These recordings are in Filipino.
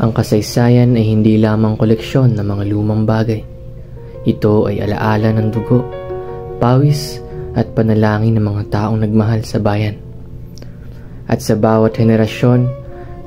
Ang kasaysayan ay hindi lamang koleksyon ng mga lumang bagay. Ito ay alaala ng dugo, pawis at panalangin ng mga taong nagmahal sa bayan. At sa bawat henerasyon,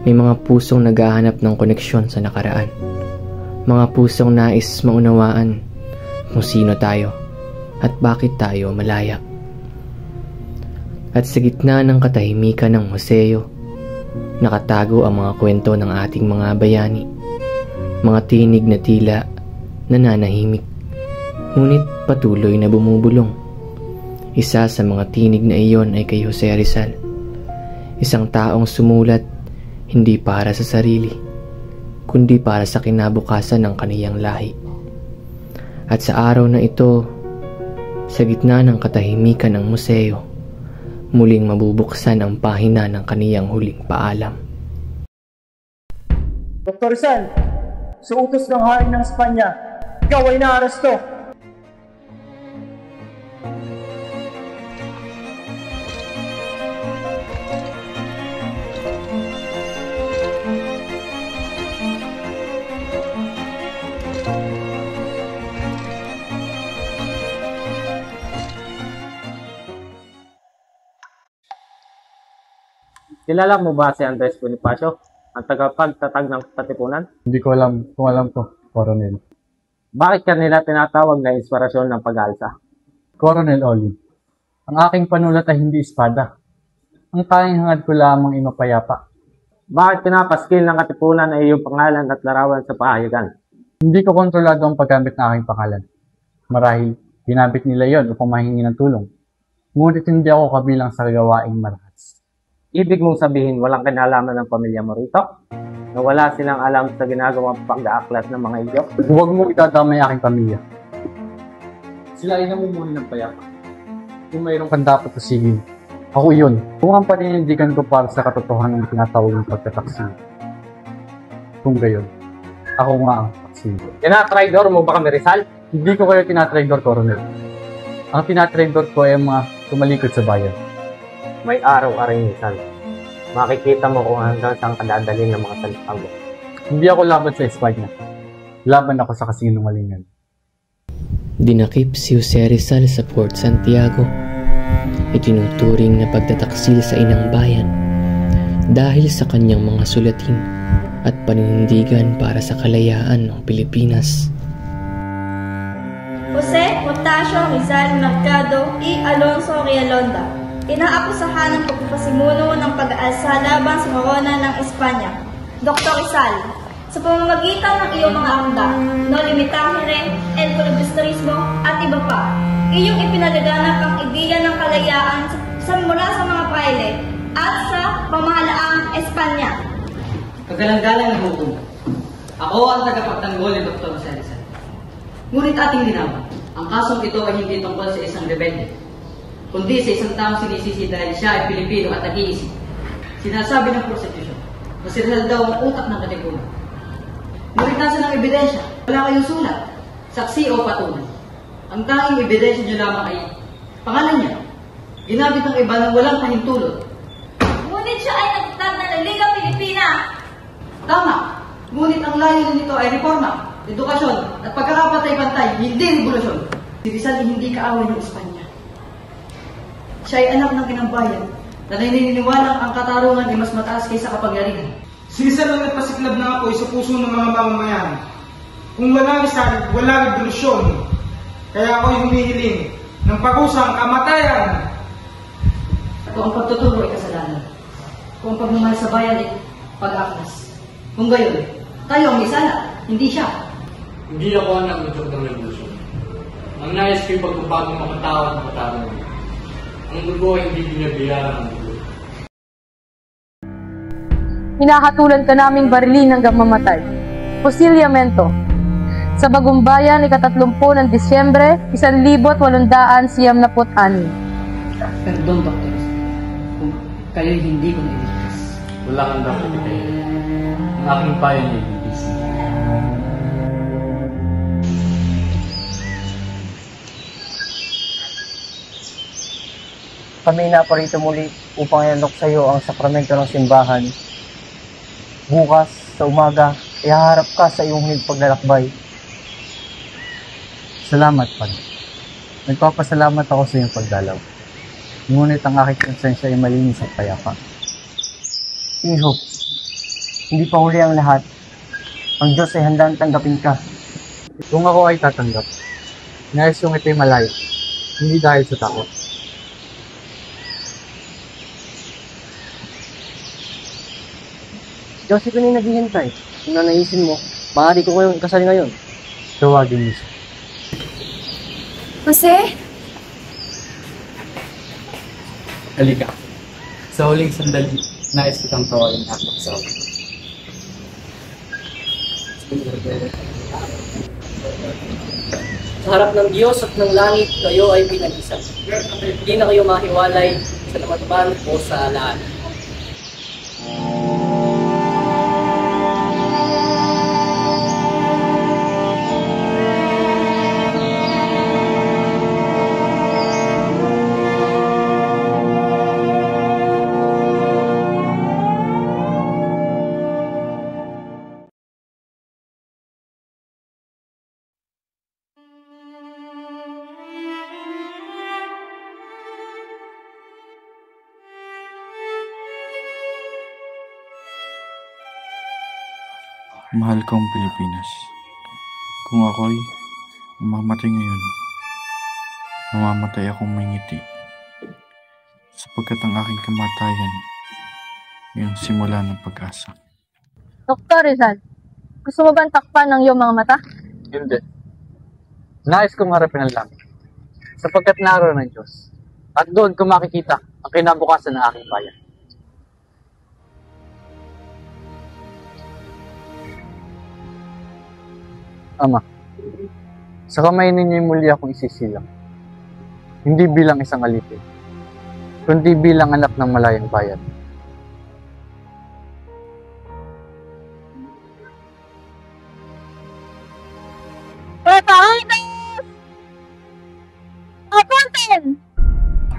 may mga pusong naghahanap ng koneksyon sa nakaraan. Mga pusong nais maunawaan kung sino tayo at bakit tayo malaya. At sa gitna ng katahimikan ng museo, nakatago ang mga kwento ng ating mga bayani. Mga tinig na tila nananahimik, ngunit patuloy na bumubulong. Isa sa mga tinig na iyon ay kay Jose Rizal, isang taong sumulat hindi para sa sarili, kundi para sa kinabukasan ng kaniyang lahi. At sa araw na ito, sa gitna ng katahimikan ng museo, muling mabubuksan ang pahina ng kaniyang huling paalam. Dr. Rizal, sa utos ng hari ng Espanya, ikaw ay naaresto. Kilala mo ba si Andres Bonifacio, ang tagapagtatag ng Katipunan? Hindi ko alam kung alam ko, Coronel. Bakit ka nila tinatawag na inspirasyon ng pag-aalsa? Coronel Olin, ang aking panulat ay hindi espada. Ang tanging hangad ko lamang ay mapayapa. Bakit pinapaskil ng Katipunan ay iyong pangalan at larawan sa pahayagan? Hindi ko kontrolado ang paggamit ng aking pangalan. Marahil, ginamit nila yon upang mahingi ng tulong. Ngunit hindi ako kabilang sa gawaing marahas. Ibig mong sabihin walang kinalaman ng pamilya mo rito? Na wala silang alam sa ginagawang pag-aaklat ng mga idyo? Huwag mong itadamay aking pamilya. Sila ay namumuni ng payapa. Kung mayroon kang dapat pasigin, ako iyon. Kung ang paninindigan ko para sa katotohanan ng tinatawag ng pagtataksil. Kung gayon, ako nga ang taksil. Tinatraidor mo ba kami, Rizal? Hindi ko kayo tinatraidor, Coronel. Ang tinatraidor ko ay ang mga tumalikod sa bayan. May araw-aring Rizal. Makikita mo kung hanggang saan kadadalhin ng mga salita mo. Hindi ako laban sa Espanya. Laban ako sa kasinungalingan. Dinakip si Jose Rizal sa Fort Santiago. Itinuturing na pagtataksil sa inang bayan dahil sa kanyang mga sulatin at paninindigan para sa kalayaan ng Pilipinas. Jose Potasio Rizal Mercado y Alonso Rialonda, inaakusahan ng pagpapasimuno ng pag-aalsa laban sa korona ng Espanya. Dr. Rizal, sa pamamagitan ng iyong mga akda, no limitahire, el filibusterismo at iba pa, iyong ipinalaganap ang ideya ng kalayaan mula sa mga praile at sa pamahalaang Espanya. Kagalang-galang na hukom. Ako ang tagapagtanggol ni Dr. Jose Rizal. Ngunit ating linawan, ang kasong ito ay hindi tungkol sa isang rebelde, kundi sa isang taong sinisisi dahil siya ay Pilipino at nag-iisip. Sinasabi ng prosecution na si Rizal daw ang utak ng Katipunan. Ngunit nasa ng ebidensya, wala kayong sulat, saksi o patunay. Ang tanging ebidensya niyo lamang ay pangalan niya. Ginamit ng iba ng walang pahintulot. Ngunit siya ay nagtatag ng Liga Pilipina. Tama, ngunit ang layunin nito ay reforma, edukasyon at pagkakapatay-pantay, hindi revolusyon. Si Rizal ay hindi kaaway ng Espanya. Siya ay anak ng inang bayan na naniniwalang ang katarungan ay mas mataas kaysa kapangyarihan. Si Rizal ang nagpasiklab ng apoy sa puso ng mga mamamayan. Kung walang Rizal, walang revolusyon. Kaya ako'y humihiling ng pag-usang kamatayan. Kung ang pagtuturo ay kasalanan, kung ang pagmamahal sa bayan ay pag-aklas. Kung gayon, tayo ang may sala, hindi siya. Hindi ako ang nag-utok ng revolusyon. Ang nais ko'y pagbabago mga tao at mga tao. Ang dugo ay hindi binabayaran ng dugo. Hinahatulan ka naming barilin hanggang mamatay. Fusilyamento. Sa Bagong Bayan, 30 ng Disyembre, 1896. Perdon, Dr. Kung kayo'y hindi ko nailigtas. Wala kang dapat itayin. Ang aking bayan ay ligtas. Kami naparito muli upang ialok sa iyo ang sakramento ng simbahan. Bukas sa umaga, ihaharap ka sa iyong paglalakbay. Salamat, Pan. Nagpapasalamat ako sa iyong pagdalaw. Ngunit ang aking konsensya ay malinis at payapa. Iho, hindi pa huli ang lahat. Ang Diyos ay handang tanggapin ka. Kung ako ay tatanggap, nais kong ito'y malayo, hindi dahil sa takot. Joseph ko na naghihintay. Kung nanaisin mo, maaari ko kayong ikasal ngayon. Tawagin mo siya. Jose? Halika. Sa huling sandali, nais kitang tawagin at magsawa. Sa harap ng Diyos at ng langit, kayo ay pinag-isa. Hindi na kayo mahiwalay sa namatban o sa alaan. Mahal kong Pilipinas, kung ako'y mamamatay ngayon, mamamatay akong may ngiti, sapagkat ang aking kamatayan ay ang simula ng pag-asa. Dr. Rizal, gusto mo bang takpan ng iyong mga mata? Hindi. Nais kong harapin ang langit, sapagkat naroon ang Diyos. At doon ko makikita ang kinabukasan ng aking bayan. Ama, sa kamay ninyo'y muli akong isisilang. Hindi bilang isang alipin, kundi bilang anak ng malayang bayan.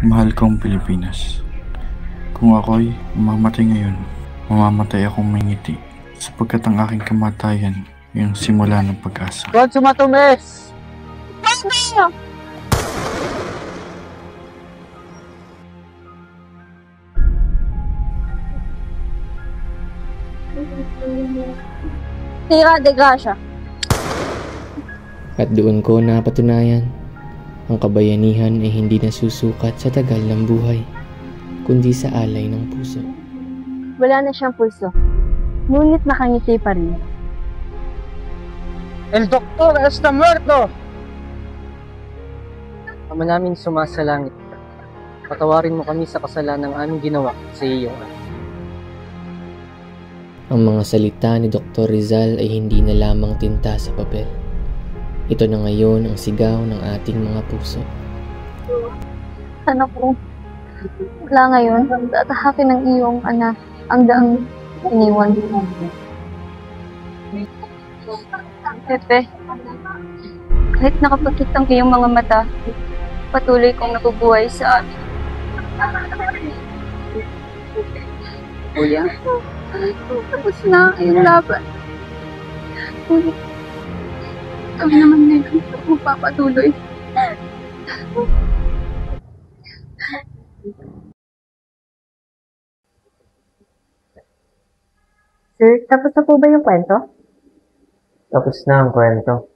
Mahal kong Pilipinas, kung ako'y mamamatay ngayon, mamamatay akong may ngiti, sapagkat ang aking kamatayan ay ang simula ng pag-asa. Consuma Tumes! Tira de Gracia. At doon ko napatunayan, ang kabayanihan ay hindi nasusukat sa tagal ng buhay, kundi sa alay ng puso. Wala na siyang pulso, ngunit nakangiti pa rin. El Doctor está muerto! Ama namin sumasalangit, patawarin mo kami sa kasalanang aming ginawa sa iyo. Ang mga salita ni Dr. Rizal ay hindi na lamang tinta sa papel. Ito na ngayon ang sigaw ng ating mga puso. Sana po, wala ngayon, tatahakin ng iyong anak ang daang iniwan. Pepe, kahit nakapagkit ang iyong mga mata, patuloy kong nabubuhay sa amin. Kuya? Tapos na ang iyong laban. Ngunit, kami naman ngayon magpapatuloy. Sir, tapos na po ba yung kwento? Tapos na ang kwento,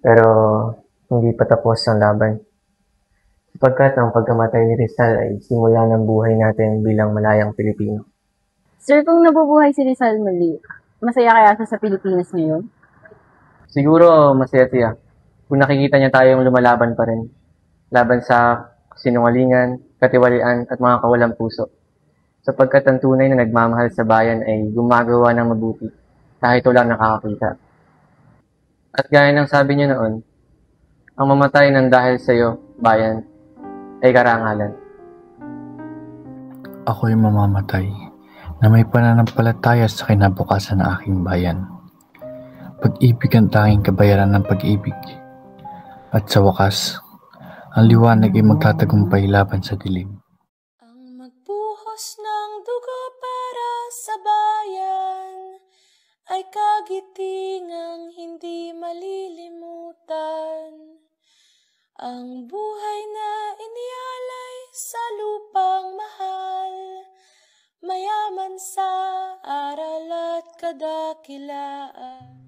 pero hindi pa tapos ang laban. Sapagkat ang pagkamatay ni Rizal ay simula ng buhay natin bilang malayang Pilipino. Sir, kung nabubuhay si Rizal muli, masaya kaya siya sa Pilipinas ngayon? Siguro masaya siya kung nakikita niya tayong lumalaban pa rin. Laban sa sinungalingan, katiwalian at mga kawalang puso. Sapagkat ang tunay na nagmamahal sa bayan ay gumagawa ng mabuti kahit walang nakakakita. At gaya ng sabi niyo noon, ang mamatay ng dahil sa iyo, bayan, ay karangalan. Ako'y mamamatay na may pananampalataya sa kinabukasan ng aking bayan. Pag-ibig ang tanging kabayaran ng pag-ibig. At sa wakas, ang liwanag ay magtatagumpay laban sa dilim. Ang magbuhos ng dugo para sa bayan ay kagitingang hindi malilimutan. Ang buhay na inialay sa lupang mahal, mayaman sa aral at kadakilaan.